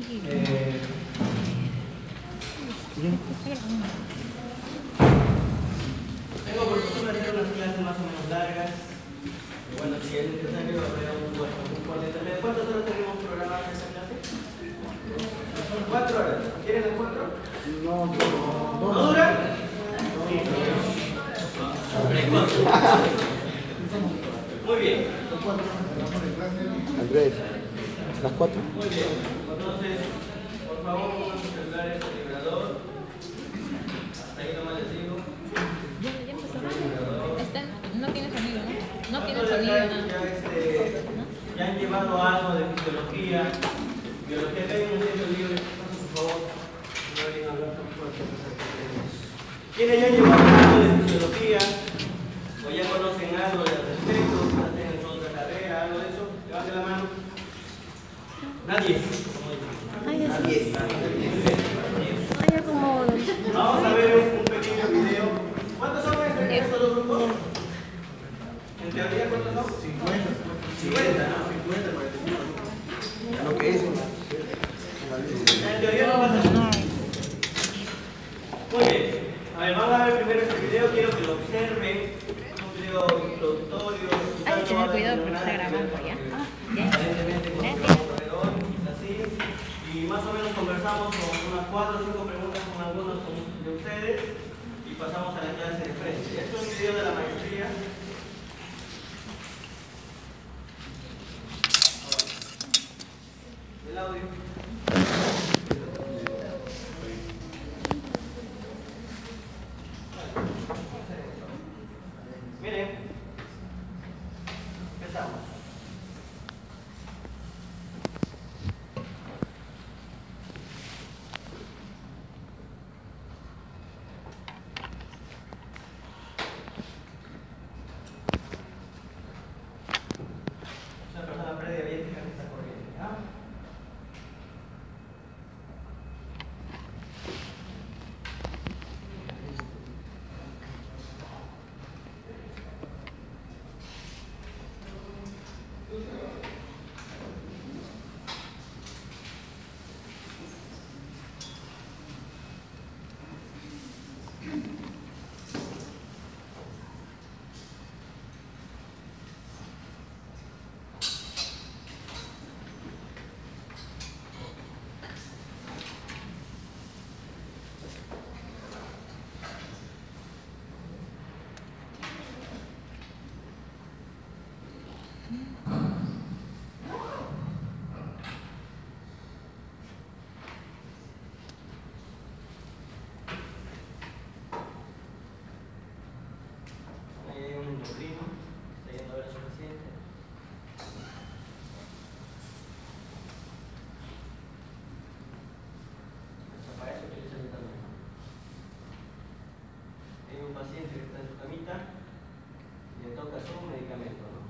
Tengo por costumbre hacer unas clases más o menos largas. Bueno, si es necesario, habrá un cuarto intermedio. ¿Cuántas horas tenemos programadas en esa clase? 4 horas. ¿Quieren las 4? ¿No duran? Muy bien. Andrés, las 4. Muy bien. Entonces, por favor, pongan sus celulares al vibrador. Hasta ahí nomás les digo. Ya empezó. No tiene sonido, ¿no? No tiene sonido, nada. Ya han llevado algo de fisiología. Biología, que hay un libro libre. Por favor. No vayan a hablar tan fuerte. ¿Quiénes ya han llevado algo de fisiología? ¿O ya conocen algo al respecto? ¿Hacen en su otra carrera? ¿Algo de eso? Levanten la mano. Nadie. Nadie. Vamos a ver un pequeño video. ¿Cuántos son en estos dos grupos? ¿En teoría cuántos son? 50. 50, ¿no? 50, 41. Lo que es. En teoría no pasa nada. Muy bien. A ver, vamos a ver primero este video. Quiero que lo observen. Es un video introductorio. Hay que tener cuidado porque está grabando ya. Aparentemente con un corredor, así. Y más o menos conversamos con unas 4 o 5 preguntas con algunos de ustedes. Y pasamos a la clase de frente. Esto es un video de la maestría. El audio. Miren, empezamos. Es una persona prediabética que está corriendo, ¿ya? Ahí hay un endocrino, está yendo a ver a su paciente. Hasta para eso utiliza el también. Hay un paciente que está en su camita y le toca su medicamento, ¿no?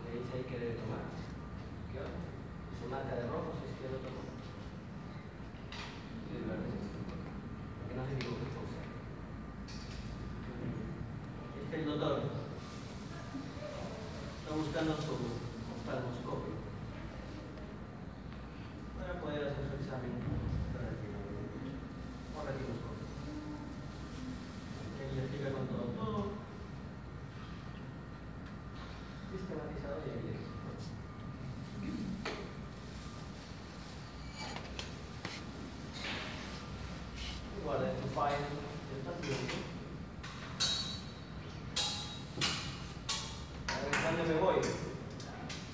Le dice ahí que debe tomar. ¿Qué hora? Y se marca de rojo si es que lo toma. Y de verde. Que no se equivoque cosa. Este es el doctor. Está buscando su oftalmoscopio para poder hacer su examen o retinoscopio. Él le explica con todo. Sistematizado y evidente. Guarda en su file del paciente. A ver, ¿dónde me voy?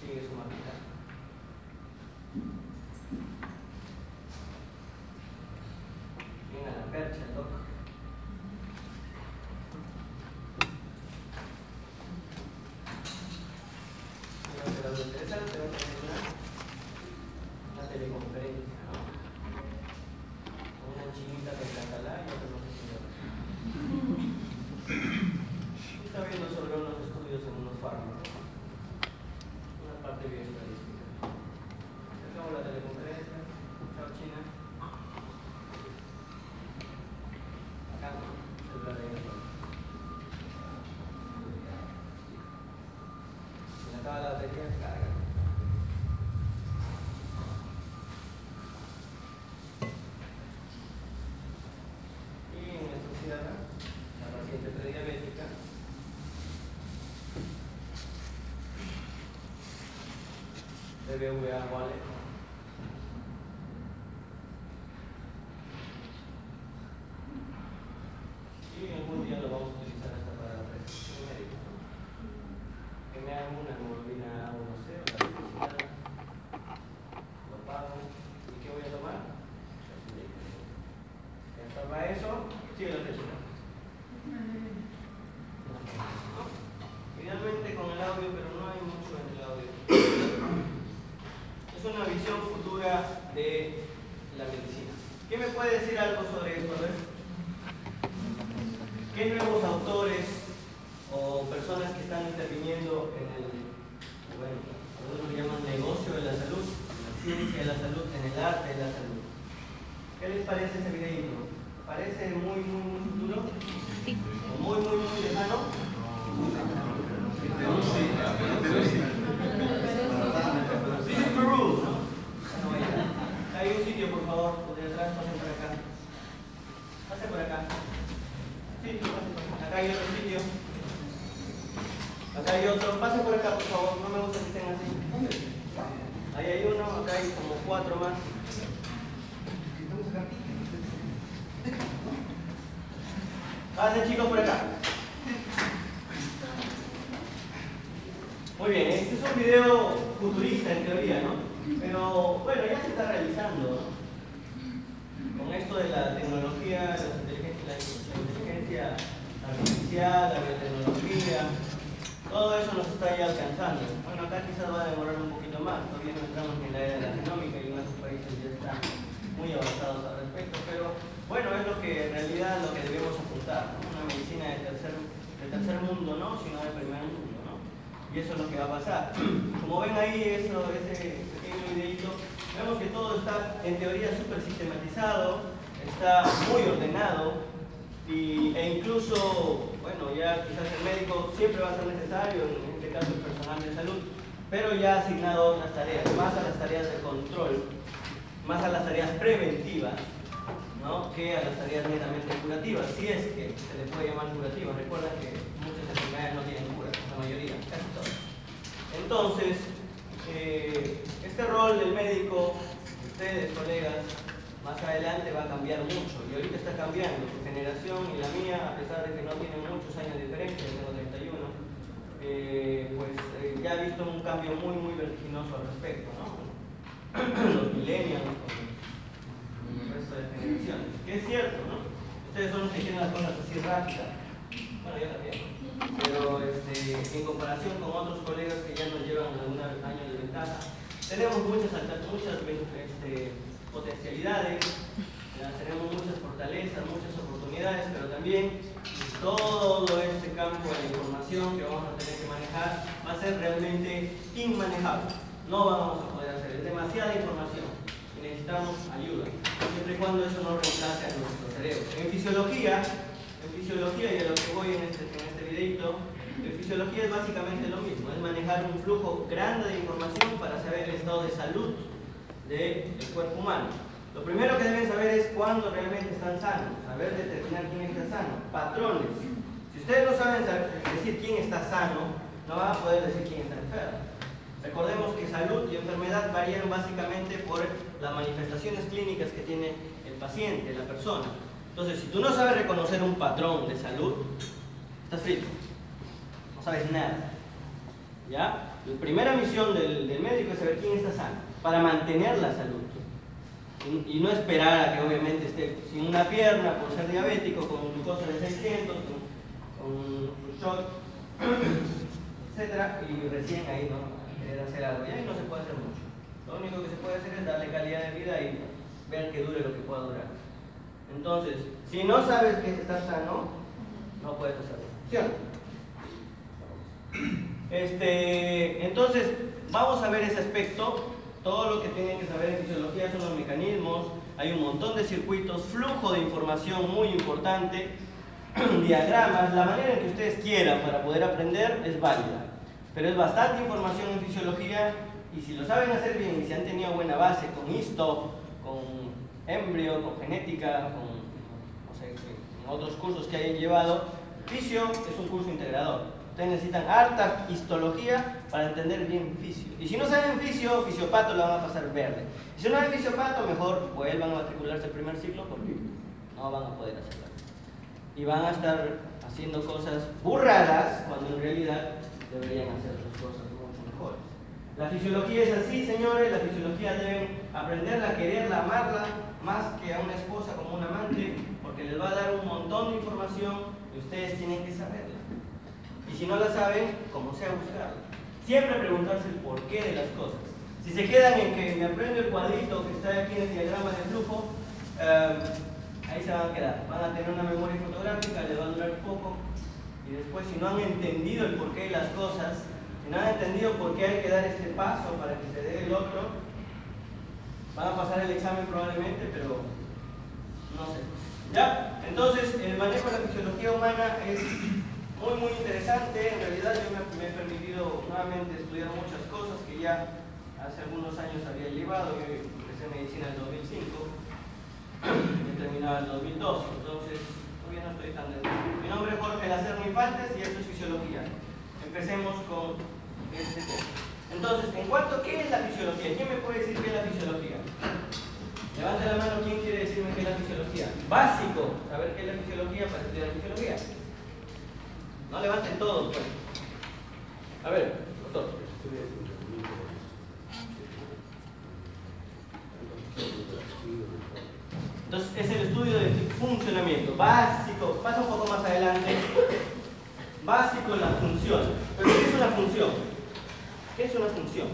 Sigue su mapita. Venga la percha, el doc. Pero lo interesante va a tener una teleconferencia, ¿no? Una chinita de Catalá y otro no sé si está viendo sobre unos estudios en unos fármacos. descarga. Y en esto cierra la paciente prediabética. BBVA Wallet. Y algún día lo vamos a utilizar hasta para la prescripción médica, ¿no? Que me hagan una hemoglobina A1C, la publicidad, lo pago. ¿Y qué voy a tomar? ¿Ya para eso? Sigue la fecha. Idealmente con el audio, pero no hay mucho en el audio. Es una visión futura de la medicina. ¿Qué me puede decir algo sobre esto? A ver. ¿Qué nuevos autores o personas que están interviniendo en el, bueno, algunos lo llaman negocio de la salud, en la ciencia de la salud, en el arte de la salud? ¿Qué les parece ese videíto? ¿Parece muy futuro? Sí. ¿O muy lejano? This is Perú, ¿no? Hay un sitio, por favor, de atrás, pasen por acá. Pasen por acá. Sí, pasen por acá. Acá hay otro sitio. Acá hay otro. Pasen por acá, por favor. No me gusta que estén así. Ahí hay uno, acá hay como 4 más. Pasen, chicos, por acá. Muy bien, este es un video futurista en teoría, ¿no? Pero bueno, ya se está realizando, ¿no? Con esto de la tecnología, la inteligencia artificial, la biotecnología, todo eso nos está ya alcanzando. Bueno, acá quizás va a demorar un poquito más, todavía no entramos en la era de la genómica y en otros países ya están muy avanzados al respecto, pero bueno, es lo que en realidad lo que debemos apuntar, ¿no? Una medicina de tercer mundo, no, sino de primer mundo, ¿no? Y eso es lo que va a pasar. Como ven ahí, ese pequeño videito, vemos que todo está en teoría súper sistematizado, está muy ordenado e incluso, bueno, ya quizás el médico siempre va a ser necesario, en este caso el personal de salud, pero ya ha asignado otras tareas, más a las tareas de control, más a las tareas preventivas, ¿no? Que a las tareas netamente curativas, si es que se les puede llamar curativas. Recuerda que muchas enfermedades no tienen cura, la mayoría, casi todas. Entonces, este rol del médico, ustedes colegas, más adelante va a cambiar mucho, y ahorita está cambiando. Su generación y la mía, a pesar de que no tienen muchos años de diferencia, yo tengo 31, ya he visto un cambio muy vertiginoso al respecto, ¿no? Los millennials, el resto de generaciones, que es cierto, ¿no? Ustedes son los que tienen las cosas así rápidas, bueno, yo también, pero en comparación con otros colegas que ya nos llevan algunos años de ventaja, tenemos muchas potencialidades, tenemos muchas fortalezas, muchas oportunidades, pero también todo este campo de la información que vamos a tener que manejar va a ser realmente inmanejable. No vamos a poder hacer, es demasiada información y necesitamos ayuda, siempre y cuando eso no reemplace a nuestro cerebro. En fisiología, y a lo que voy en este videito, en fisiología es básicamente lo mismo, es manejar un flujo grande de información para saber el estado de salud del cuerpo humano. Lo primero que deben saber es cuándo realmente están sanos, saber determinar quién está sano, patrones. Si ustedes no saben decir quién está sano, no van a poder decir quién está enfermo. Recordemos que salud y enfermedad varían básicamente por las manifestaciones clínicas que tiene el paciente, la persona. Entonces, si tú no sabes reconocer un patrón de salud, estás frito, no sabes nada. ¿Ya? La primera misión del médico es saber quién está sano, para mantener la salud. Y no esperar a que obviamente esté sin una pierna por ser diabético, con glucosa de 600, con un shock, etc. Y recién ahí no querer hacer algo. Y ahí no se puede hacer mucho. Lo único que se puede hacer es darle calidad de vida y ver que dure lo que pueda durar. Entonces, si no sabes que estás sano, no puedes hacerlo. ¿Sí o no? Entonces, vamos a ver ese aspecto. Todo lo que tienen que saber en fisiología son los mecanismos, hay un montón de circuitos, flujo de información muy importante, diagramas, la manera en que ustedes quieran para poder aprender es válida. pero es bastante información en fisiología y si lo saben hacer bien y si han tenido buena base con histo, con embrio, con genética, con no sé, en otros cursos que hayan llevado, fisio es un curso integrador. Ustedes necesitan harta histología para entender bien fisio. Y si no saben fisio, fisiopato lo van a pasar verde. Y si no saben fisiopato, mejor vuelvan a matricularse el primer ciclo porque no van a poder hacerlo. Y van a estar haciendo cosas burradas cuando en realidad deberían hacer las cosas mucho mejores. La fisiología es así, señores. La fisiología deben aprenderla, quererla, amarla, más que a una esposa como un amante, porque les va a dar un montón de información y ustedes tienen que saberla. Y si no la saben, como sea buscarla. Siempre preguntarse el porqué de las cosas. Si se quedan en que me aprendo el cuadrito que está aquí en el diagrama de flujo, ahí se van a quedar. Van a tener una memoria fotográfica, les va a durar poco. Y después, si no han entendido el porqué de las cosas, si no han entendido por qué hay que dar este paso para que se dé el otro, van a pasar el examen probablemente, pero no sé. ¿Ya? Entonces, el manejo de la fisiología humana es muy interesante. En realidad yo me he permitido nuevamente estudiar muchas cosas que ya hace algunos años había llevado. Yo empecé medicina en el 2005 y terminaba en el 2012, entonces todavía no estoy tan dentro. Mi nombre es Jorge Lacerno Infantes y esto es fisiología. Empecemos con este tema. Entonces, en cuanto a qué es la fisiología, ¿quién me puede decir qué es la fisiología? Levante la mano, ¿quién quiere decirme qué es la fisiología? Básico, saber qué es la fisiología para estudiar fisiología. No levanten todos, pues. A ver, doctor. Entonces, es el estudio de funcionamiento. Básico, pasa un poco más adelante. Básico la función. ¿Pero qué es una función? ¿Qué es una función?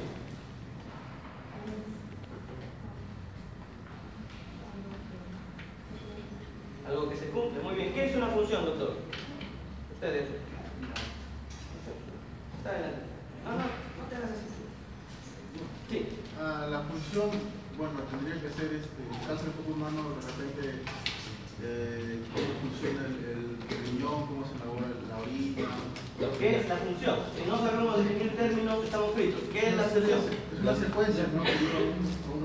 Algo que se cumple. Muy bien. ¿Qué es una función, doctor? Ustedes. Está adelante. No te hagas así. Sí. La función, bueno, tendría que ser el caso del cuerpo humano, de repente, cómo funciona el riñón, cómo se elabora la orina. ¿Qué es la función? Si no sabemos definir términos, estamos fritos. ¿Qué es la función? Es una secuencia, ¿no?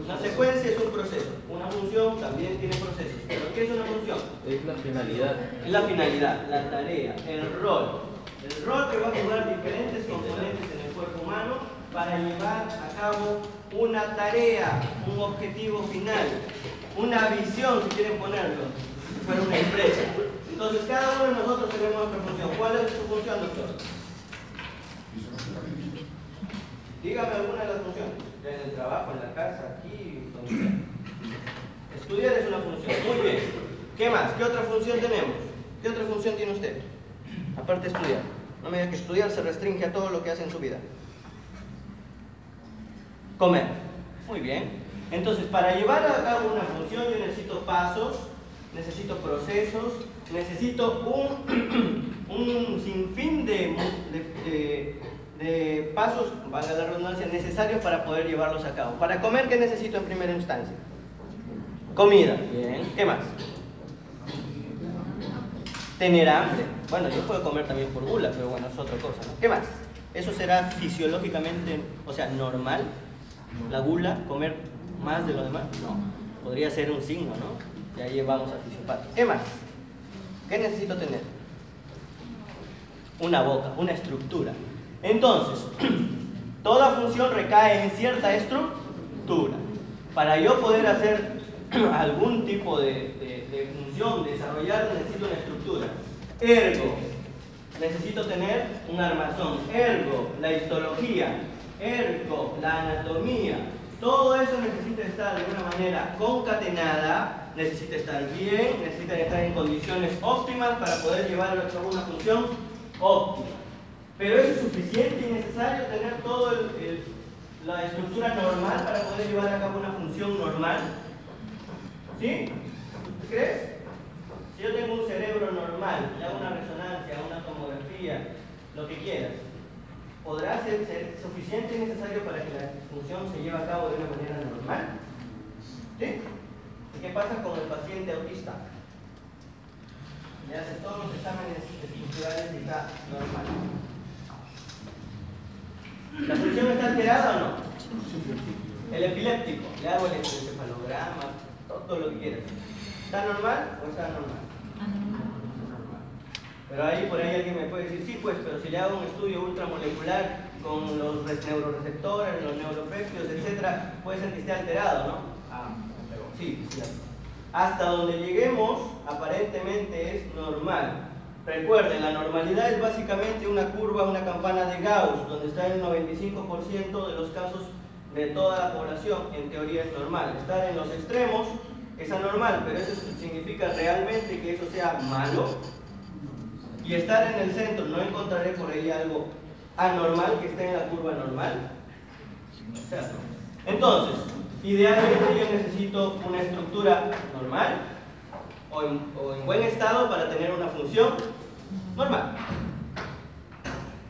La secuencia es un proceso. Una función también tiene procesos. ¿Pero qué es una función? Es la finalidad. Es la finalidad, la tarea, el rol. El rol que va a jugar diferentes componentes en el cuerpo humano para llevar a cabo una tarea, un objetivo final, una visión, si quieren ponerlo, si fuera una empresa. Entonces, cada uno de nosotros tenemos nuestra función. ¿Cuál es su función, doctor? Dígame alguna de las funciones. En el trabajo, en la casa, aquí, donde sea. Estudiar es una función. Muy bien. ¿Qué más? ¿Qué otra función tenemos? ¿Qué otra función tiene usted? Aparte de estudiar. No me diga que estudiar se restringe a todo lo que hace en su vida. Comer. Muy bien. Entonces, para llevar a cabo una función yo necesito pasos, necesito procesos, necesito un sinfín de pasos, valga la redundancia, necesarios para poder llevarlos a cabo. Para comer, ¿qué necesito en primera instancia? Comida. Bien. ¿Qué más? Tener hambre. Bueno, yo puedo comer también por gula, pero bueno, es otra cosa, ¿no? ¿Qué más? ¿Eso será fisiológicamente, o sea, normal? ¿La gula, comer más de lo demás? No. Podría ser un signo, ¿no? Y ahí vamos a fisiopato. ¿Qué más? ¿Qué necesito tener? Una boca, una estructura. Entonces, toda función recae en cierta estructura. Para yo poder hacer algún tipo de función, desarrollar, necesito una estructura. Ergo, necesito tener un armazón. Ergo, la histología. Ergo, la anatomía. Todo eso necesita estar de una manera concatenada, necesita estar bien, necesita estar en condiciones óptimas para poder llevar a cabo una función óptima. Pero ¿es suficiente y necesario tener toda la estructura normal para poder llevar a cabo una función normal? ¿Sí? ¿Crees? Si yo tengo un cerebro normal, le hago una resonancia, una tomografía, lo que quieras, ¿podrá ser suficiente y necesario para que la función se lleve a cabo de una manera normal? ¿Sí? ¿Y qué pasa con el paciente autista? Le hace todos los exámenes estructurales y está normal. ¿La función está alterada o no? El epiléptico, le hago el encefalograma, todo lo que quieras. ¿Está normal o está normal? Normal. Pero ahí por ahí alguien me puede decir, sí pues, pero si le hago un estudio ultramolecular con los neuroreceptores, los neuropéptidos, etc., puede ser que esté alterado, ¿no? Pero sí, cierto. Hasta donde lleguemos, aparentemente es normal. Recuerden, la normalidad es básicamente una curva, una campana de Gauss, donde está el 95% de los casos de toda la población, en teoría es normal. Estar en los extremos es anormal, pero eso significa realmente que eso sea malo. Y estar en el centro, no encontraré por ahí algo anormal que esté en la curva normal. O sea, no. Entonces, idealmente yo necesito una estructura normal o en buen estado para tener una función normal.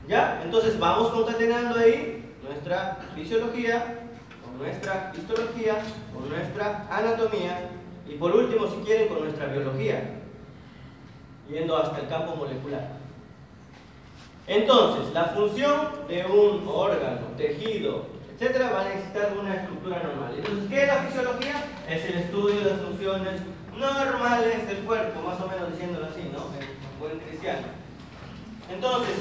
¿Ya? Entonces vamos concatenando ahí nuestra fisiología, con nuestra histología, con nuestra anatomía y por último, si quieren, con nuestra biología, yendo hasta el campo molecular. Entonces, la función de un órgano, tejido, etcétera, va a necesitar una estructura normal. Entonces, ¿qué es la fisiología? Es el estudio de las funciones normales del cuerpo, más o menos diciéndolo así, ¿no? En buen cristiano. Entonces,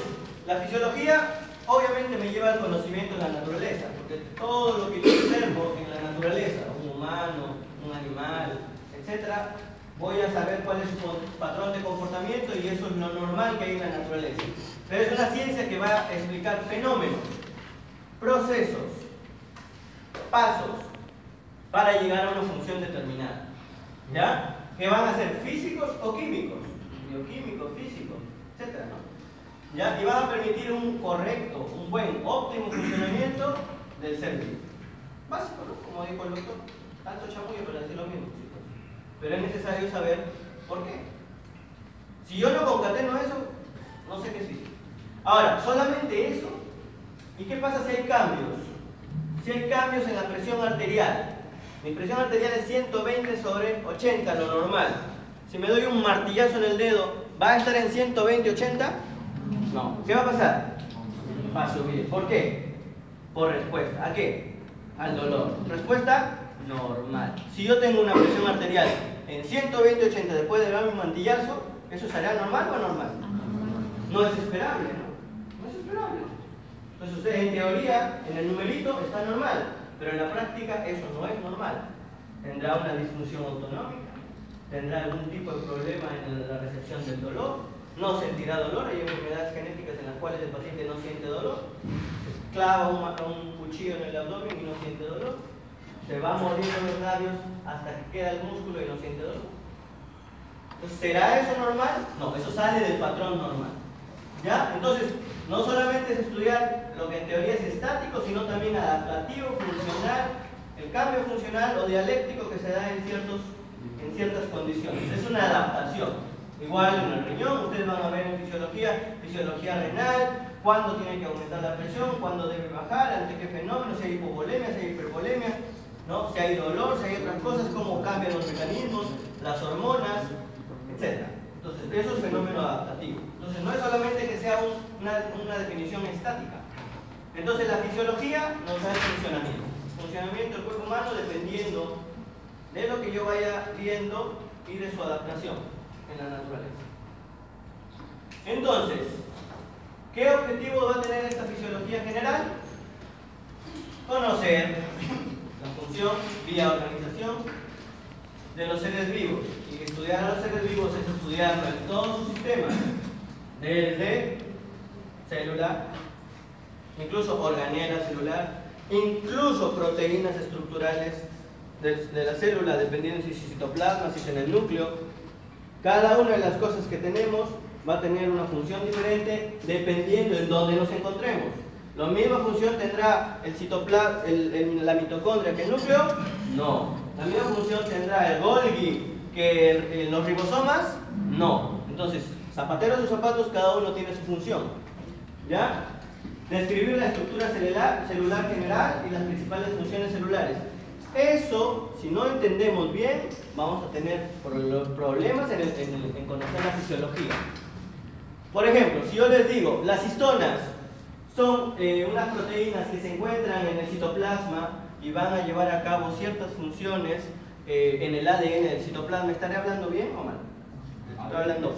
la fisiología obviamente me lleva al conocimiento de la naturaleza, porque todo lo que yo observo en la naturaleza, un humano, un animal, etcétera, voy a saber cuál es su patrón de comportamiento y eso es lo normal que hay en la naturaleza. Pero es una ciencia que va a explicar fenómenos, procesos, pasos para llegar a una función determinada. ¿Ya? Que van a ser físicos o químicos, bioquímicos, físicos, etcétera, ¿no? ¿Ya? Y van a permitir un correcto, un buen, óptimo funcionamiento del ser vivo. Básico, ¿no? Como dijo el doctor, tanto chamullo para decir lo mismo, chicos. Pero es necesario saber por qué. Si yo no concateno eso, no sé qué es físico. Ahora, solamente eso. ¿Y qué pasa si hay cambios? Si hay cambios en la presión arterial. Mi presión arterial es 120 sobre 80, lo normal. Si me doy un martillazo en el dedo, ¿va a estar en 120, 80? No. ¿Qué va a pasar? Va a subir. ¿Por qué? Por respuesta. ¿A qué? Al dolor. Respuesta normal. Si yo tengo una presión arterial en 120, 80 después de darme un martillazo, ¿eso será normal o anormal? No es esperable, ¿no? No es esperable. Entonces usted en teoría, en el numerito está normal, pero en la práctica eso no es normal. Tendrá una disfunción autonómica, tendrá algún tipo de problema en la recepción del dolor, no sentirá dolor. Hay enfermedades genéticas en las cuales el paciente no siente dolor, se clava un cuchillo en el abdomen y no siente dolor, se va mordiendo los labios hasta que queda el músculo y no siente dolor. Entonces, ¿será eso normal? No, eso sale del patrón normal. ¿Ya? Entonces, no solamente es estudiar lo que en teoría es estático, sino también adaptativo, funcional, el cambio funcional o dialéctico que se da en ciertas condiciones. Es una adaptación. Igual en el riñón, ustedes van a ver en fisiología renal, cuándo tiene que aumentar la presión, cuándo debe bajar, ante qué fenómeno, si hay hipovolemia, si hay hipervolemia, ¿no? Si hay dolor, si hay otras cosas, cómo cambian los mecanismos, las hormonas, etc. Entonces, eso es fenómeno adaptativo. Entonces, no es solamente que sea una definición estática. Entonces, la fisiología nos da el funcionamiento. El funcionamiento del cuerpo humano dependiendo de lo que yo vaya viendo y de su adaptación en la naturaleza. Entonces, ¿qué objetivo va a tener esta fisiología general? Conocer la función vía organización de los seres vivos. Y estudiar a los seres vivos es estudiarlo en todos sus sistemas, desde célula, incluso organela celular, incluso proteínas estructurales de la célula, dependiendo si es citoplasma, si es en el núcleo. Cada una de las cosas que tenemos va a tener una función diferente dependiendo en dónde nos encontremos. ¿La misma función tendrá el citoplasma, la mitocondria que el núcleo? No. ¿La misma función tendrá el Golgi que los ribosomas? No. Entonces, zapateros o zapatos, cada uno tiene su función. ¿Ya? Describir la estructura celular general y las principales funciones celulares. Eso, si no entendemos bien, vamos a tener problemas en conocer la fisiología. Por ejemplo, si yo les digo, las histonas son unas proteínas que se encuentran en el citoplasma y van a llevar a cabo ciertas funciones en el ADN del citoplasma. ¿Estaré hablando bien o mal? Estoy hablando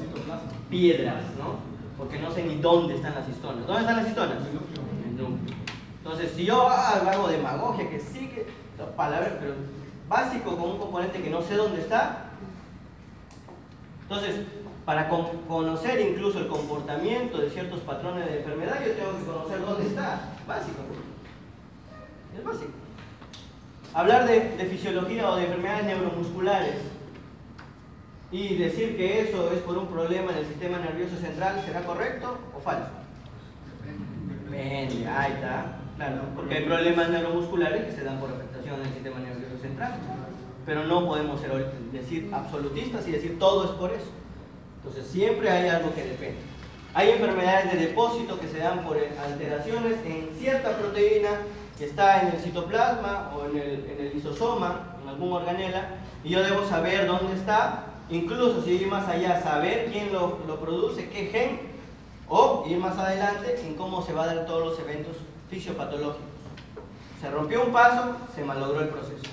piedras, ¿no? Porque no sé ni dónde están las histonas. ¿Dónde están las histonas? En el núcleo. Entonces, si yo hago demagogia, que sí que palabras, pero básico con un componente que no sé dónde está. Entonces, para conocer incluso el comportamiento de ciertos patrones de enfermedad, yo tengo que conocer dónde está. Básico. Es básico. Hablar de fisiología o de enfermedades neuromusculares y decir que eso es por un problema en el sistema nervioso central, ¿será correcto o falso? Depende, ahí está. Claro, porque hay problemas neuromusculares que se dan por afectación en el sistema nervioso central. Pero no podemos decir absolutistas y decir todo es por eso. Entonces siempre hay algo que depende. Hay enfermedades de depósito que se dan por alteraciones en cierta proteína que está en el citoplasma o en el lisosoma, en algún organela, y yo debo saber dónde está, incluso si ir más allá, saber quién lo produce, qué gen, o ir más adelante en cómo se van a dar todos los eventos fisiopatológicos. Se rompió un paso, se malogró el proceso.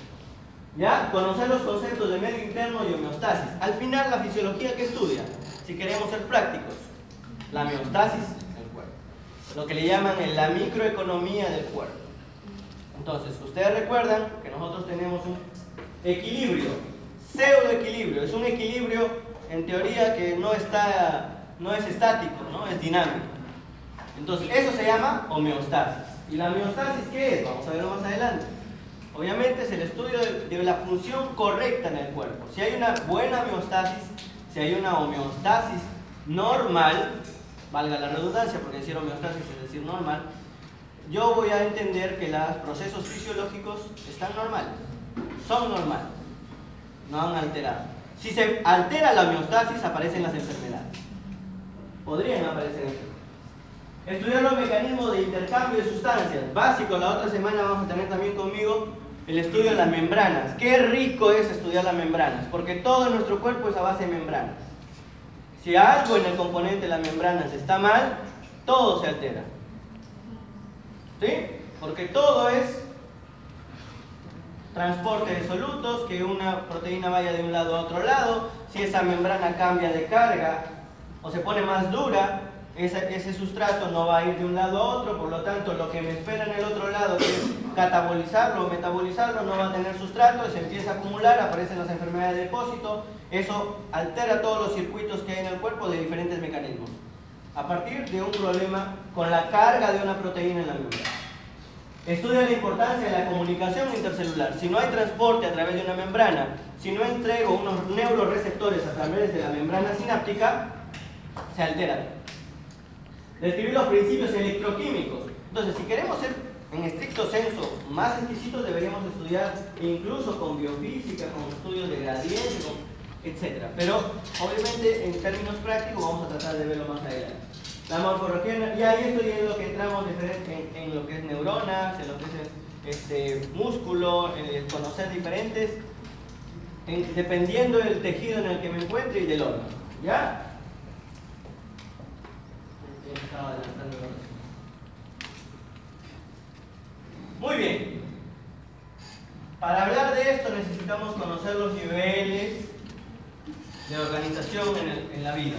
¿Ya? Conocer los conceptos de medio interno y homeostasis. Al final, la fisiología, ¿qué estudia? Si queremos ser prácticos, la homeostasis del cuerpo. Lo que le llaman la microeconomía del cuerpo. Entonces, ustedes recuerdan que nosotros tenemos un equilibrio, pseudoequilibrio. Es un equilibrio, en teoría, que no es estático, ¿no? Es dinámico. Entonces, eso se llama homeostasis. ¿Y la homeostasis qué es? Vamos a verlo más adelante. Obviamente es el estudio de la función correcta en el cuerpo. Si hay una buena homeostasis, si hay una homeostasis normal, valga la redundancia, porque decir homeostasis es decir normal, yo voy a entender que los procesos fisiológicos están normales, son normales, no han alterado. Si se altera la homeostasis, aparecen las enfermedades. Podrían aparecer enfermedades. Estudiar los mecanismos de intercambio de sustancias. Básico, la otra semana vamos a tener también conmigo el estudio de las membranas. Qué rico es estudiar las membranas, porque todo nuestro cuerpo es a base de membranas. Si algo en el componente de las membranas está mal, todo se altera. ¿Sí? Porque todo es transporte de solutos, que una proteína vaya de un lado a otro lado. Si esa membrana cambia de carga o se pone más dura, ese sustrato no va a ir de un lado a otro, por lo tanto lo que me espera en el otro lado, que es catabolizarlo o metabolizarlo, no va a tener sustrato y se empieza a acumular, aparecen las enfermedades de depósito. Eso altera todos los circuitos que hay en el cuerpo de diferentes mecanismos, a partir de un problema con la carga de una proteína en la membrana. Estudia la importancia de la comunicación intercelular. Si no hay transporte a través de una membrana, si no entrego unos neuroreceptores a través de la membrana sináptica, se altera. Describir los principios electroquímicos. Entonces, si queremos ser en estricto senso más exquisitos, deberíamos estudiar incluso con biofísica, con estudios de gradiente, etc. Pero obviamente en términos prácticos vamos a tratar de verlo más adelante. La morfología, y ahí estoy viendo que entramos en lo que es neuronas, en lo que es músculo, en conocer diferentes, dependiendo del tejido en el que me encuentre y del órgano. ¿Ya? Muy bien. Para hablar de esto necesitamos conocer los niveles de organización en la vida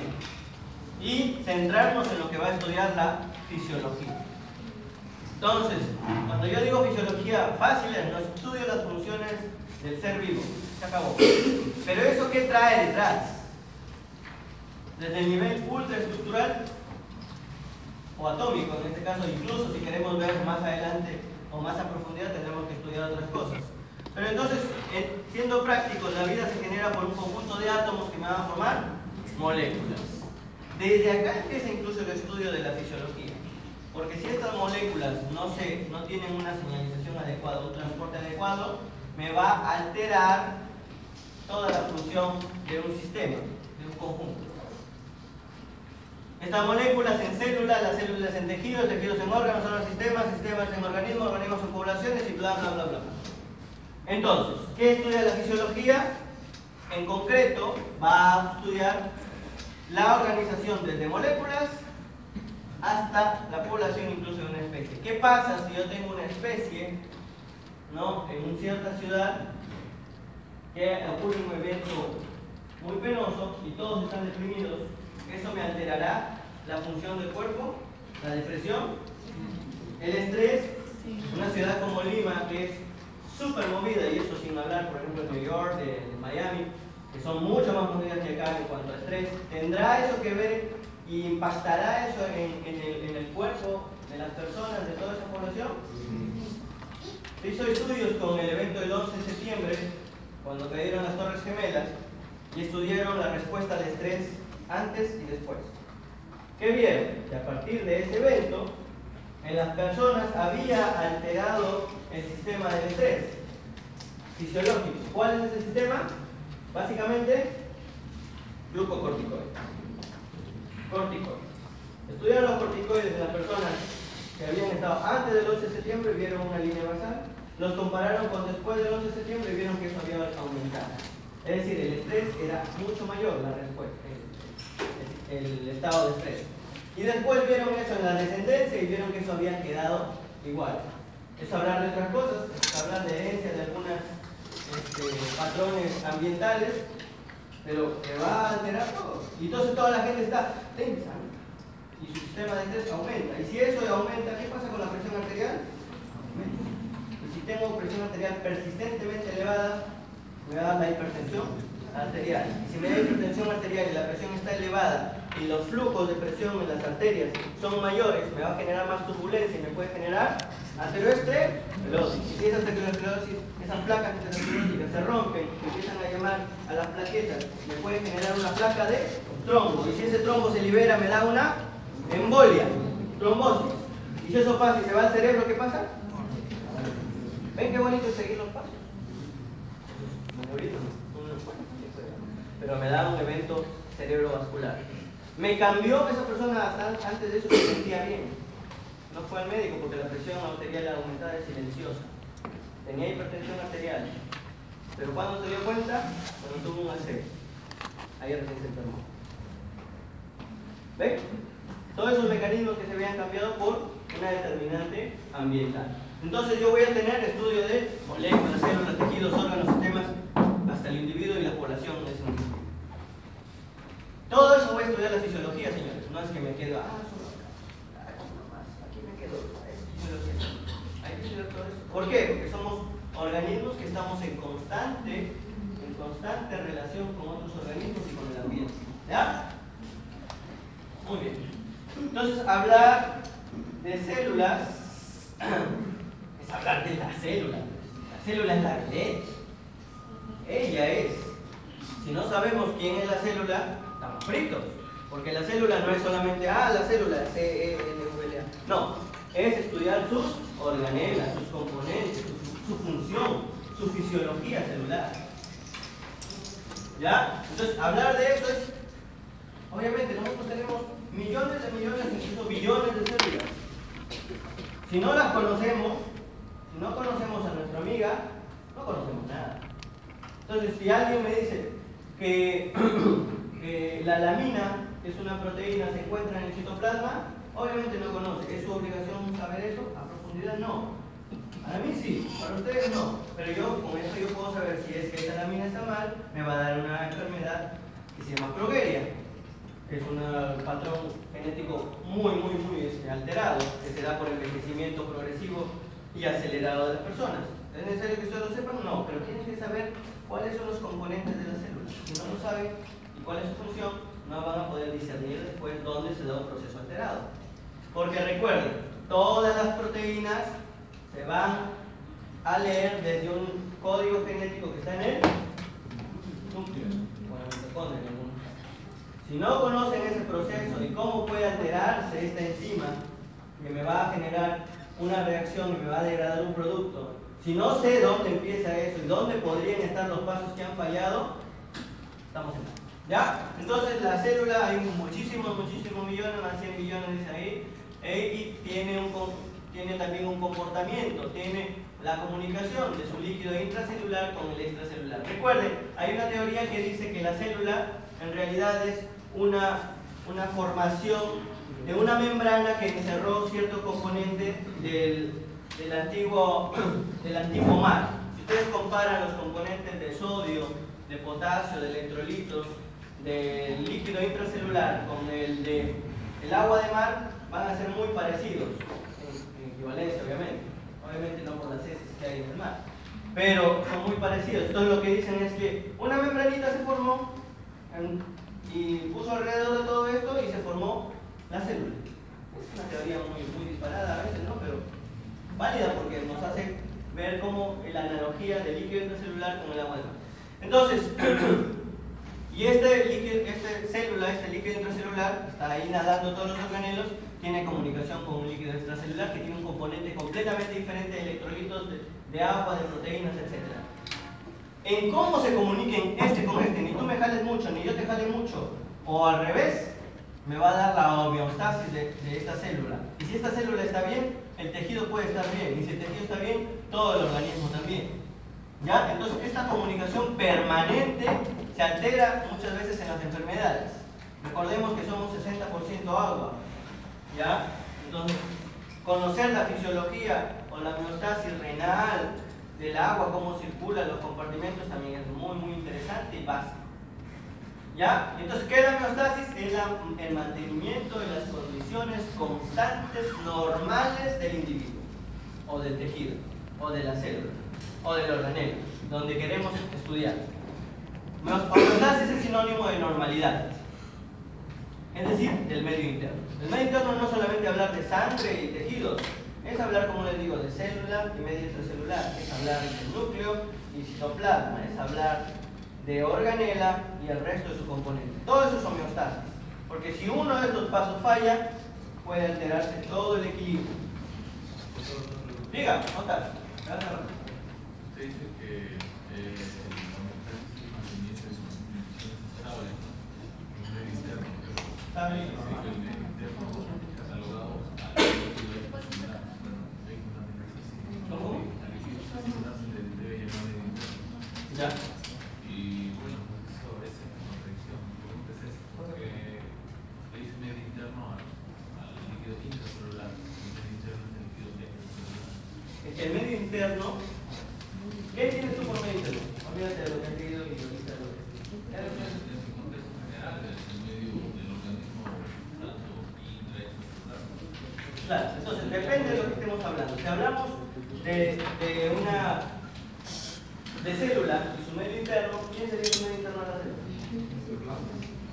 y centrarnos en lo que va a estudiar la fisiología. Entonces, cuando yo digo fisiología fácil, no estudio las funciones del ser vivo, se acabó. Pero ¿eso qué trae detrás? Desde el nivel ultraestructural o atómico, en este caso, incluso si queremos ver más adelante o más a profundidad, tendremos que estudiar otras cosas. Pero entonces, siendo prácticos, la vida se genera por un conjunto de átomos que me van a formar moléculas. Desde acá empieza incluso el estudio de la fisiología. Porque si estas moléculas no tienen una señalización adecuada, un transporte adecuado, me va a alterar toda la función de un sistema, de un conjunto. Estas moléculas en células, las células en tejidos, tejidos en órganos, son los sistemas, sistemas en organismos, organismos en poblaciones y bla, bla, bla, bla. Entonces, ¿qué estudia la fisiología? En concreto, va a estudiar la organización desde moléculas hasta la población incluso de una especie. ¿Qué pasa si yo tengo una especie, ¿no?, en una cierta ciudad, que ocurre un evento muy penoso y todos están deprimidos? ¿Eso me alterará la función del cuerpo? ¿La depresión? ¿El estrés? Una ciudad como Lima, que es súper movida, y eso sin hablar, por ejemplo, de New York, de Miami, que son mucho más movidas que acá en cuanto a estrés, ¿tendrá eso que ver y impactará eso en el cuerpo de las personas, de toda esa población? Se hizo estudios con el evento del 11 de septiembre, cuando cayeron las Torres Gemelas, y estudiaron la respuesta al estrés antes y después. ¿Qué vieron? Que a partir de ese evento, en las personas había alterado el sistema del estrés fisiológico. ¿Cuál es ese sistema? Básicamente, glucocorticoides. Corticoides. Estudiaron los corticoides de las personas que habían estado antes del 11 de septiembre, vieron una línea basal, los compararon con después del 11 de septiembre y vieron que eso había aumentado. Es decir, el estrés era mucho mayor, la respuesta, el estado de estrés. Y después vieron eso en la descendencia y vieron que eso había quedado igual. Es hablar de otras cosas, es hablar de herencia, de algunos patrones ambientales, pero que va a alterar todo. Y entonces toda la gente está tensa, ¿no?, y su sistema de estrés aumenta. Y si eso aumenta, ¿qué pasa con la presión arterial? Aumenta. Y si tengo presión arterial persistentemente elevada, me va a dar la hipertensión arterial. Y si me da hipertensión arterial y la presión está elevada y los flujos de presión en las arterias son mayores, me va a generar más turbulencia y me puede generar aterosclerosis. Y si esa aterosclerosis, esas placas ateroscleróticas se rompen y empiezan a llamar a las plaquetas, me puede generar una placa de trombo. Y si ese trombo se libera, me da una embolia, trombosis. Y si eso pasa y se va al cerebro, ¿qué pasa? ¿Ven qué bonito es seguir los pasos? Pero me da un evento cerebrovascular. Me cambió esa persona, antes de eso se sentía bien. No fue al médico porque la presión arterial aumentada es silenciosa. Tenía hipertensión arterial. Pero cuando se dio cuenta, cuando tuvo un ACV. Ahí recién se enfermó. ¿Ven? Todos esos mecanismos que se habían cambiado por una determinante ambiental. Entonces yo voy a tener estudio de moléculas, células, tejidos, órganos, sistemas, hasta el individuo y la población de ese individuo. Todo eso voy a estudiar la fisiología, señores. No es que me quedo, solo acá, nomás, aquí me quedo, es fisiología. Hay que estudiar todo eso. ¿Por qué? Porque somos organismos que estamos en constante relación con otros organismos y con el ambiente. ¿Ya? Muy bien. Entonces, hablar de células es hablar de la célula. La célula es la leche. Ella es. Si no sabemos quién es la célula, estamos fritos. Porque la célula no es solamente, la célula, C-E-L-U-L-A. No, es estudiar sus organelas, sus componentes, su función, su fisiología celular. ¿Ya? Entonces, hablar de eso es, obviamente, nosotros tenemos millones de millones, incluso billones de células. Si no las conocemos, si no conocemos a nuestra amiga, no conocemos nada. Entonces, si alguien me dice que la lamina, que es una proteína, se encuentra en el citoplasma, obviamente no conoce. ¿Es su obligación saber eso? A profundidad no. Para mí sí, para ustedes no. Pero yo con eso yo puedo saber si es que esa lamina está mal, me va a dar una enfermedad que se llama progeria, que es un patrón genético muy alterado, que se da por envejecimiento progresivo y acelerado de las personas. ¿Es necesario que ustedes lo sepan? No, pero tienen que saber cuáles son los componentes de la célula. Si no lo saben y cuál es su función, no van a poder discernir después dónde se da un proceso alterado. Porque recuerden, todas las proteínas se van a leer desde un código genético que está en el núcleo, o en la mitocondria en algún caso. Si no conocen ese proceso y cómo puede alterarse esta enzima que me va a generar una reacción y me va a degradar un producto, si no sé dónde empieza eso y dónde podrían estar los pasos que han fallado, estamos en nada. ¿Ya? Entonces la célula hay muchísimos millones, más 100 millones dice ahí, y tiene también un comportamiento, tiene la comunicación de su líquido intracelular con el extracelular. Recuerden, hay una teoría que dice que la célula en realidad es una una formación de una membrana que encerró cierto componente del antiguo mar. Si ustedes comparan los componentes de sodio, de potasio, de electrolitos, del líquido intracelular con el agua de mar, van a ser muy parecidos en equivalencia, obviamente no por las heces que hay en el mar, pero son muy parecidos. Entonces lo que dicen es que una membranita se formó y puso alrededor de todo esto y se formó la célula. Es una teoría muy disparada a veces, ¿no? Pero válida porque nos hace ver cómo la analogía del líquido intracelular con el agua de mar. Entonces, y este líquido intracelular, está ahí nadando todos los organelos, tiene comunicación con un líquido extracelular que tiene un componente completamente diferente de electrolitos, de agua, de proteínas, etc. En cómo se comuniquen este con este, ni tú me jales mucho, ni yo te jale mucho, o al revés, me va a dar la homeostasis de esta célula. Y si esta célula está bien, el tejido puede estar bien, y si el tejido está bien, todo el organismo también. ¿Ya? Entonces esta comunicación permanente se altera muchas veces en las enfermedades. Recordemos que somos 60% agua. ¿Ya? Entonces, conocer la fisiología o la homeostasis renal del agua, cómo circula los compartimentos, también es muy interesante y básico. ¿Ya? Entonces, ¿qué es la homeostasis? Es el mantenimiento de las condiciones constantes, normales del individuo, o del tejido, o de la célula, o del organelo, donde queremos estudiar. Homeostasis es sinónimo de normalidad, es decir, del medio interno. El medio interno no es solamente hablar de sangre y tejidos, es hablar, como les digo, de célula y medio intracelular, es hablar del núcleo y citoplasma, es hablar de organela y el resto de su componente. Todo eso es homeostasis, porque si uno de estos pasos falla, puede alterarse todo el equilibrio. Diga, notas. Usted dice que el mantenimiento de sus condiciones estables en el medio interno. Está bien. Dice que el medio interno catalogado al líquido extracelular. Bueno, hay que mantener así. ¿Cómo? Al líquido extracelular se le debe llamar medio interno. Ya. Y bueno, sobre esa contradicción, mi pregunta es esa, porque le dice medio interno al líquido intracelular, y el medio interno es el líquido extracelular. El medio interno, ¿qué tienes tú por medio interno? Olvídate de lo que has leído y ahorita lo que En el contexto general del medio del organismo, tanto intra y extracelular. Claro, entonces depende de lo que estemos hablando. Si hablamos de célula y su medio interno, ¿quién sería su medio interno de la célula?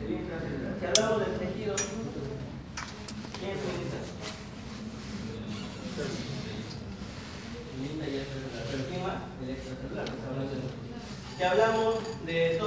El intracelular. Si hablamos del tejido, ¿quién es su medio interno? El intra y el celular. ¿Pero quién más? El extracelular. Si hablamos de todo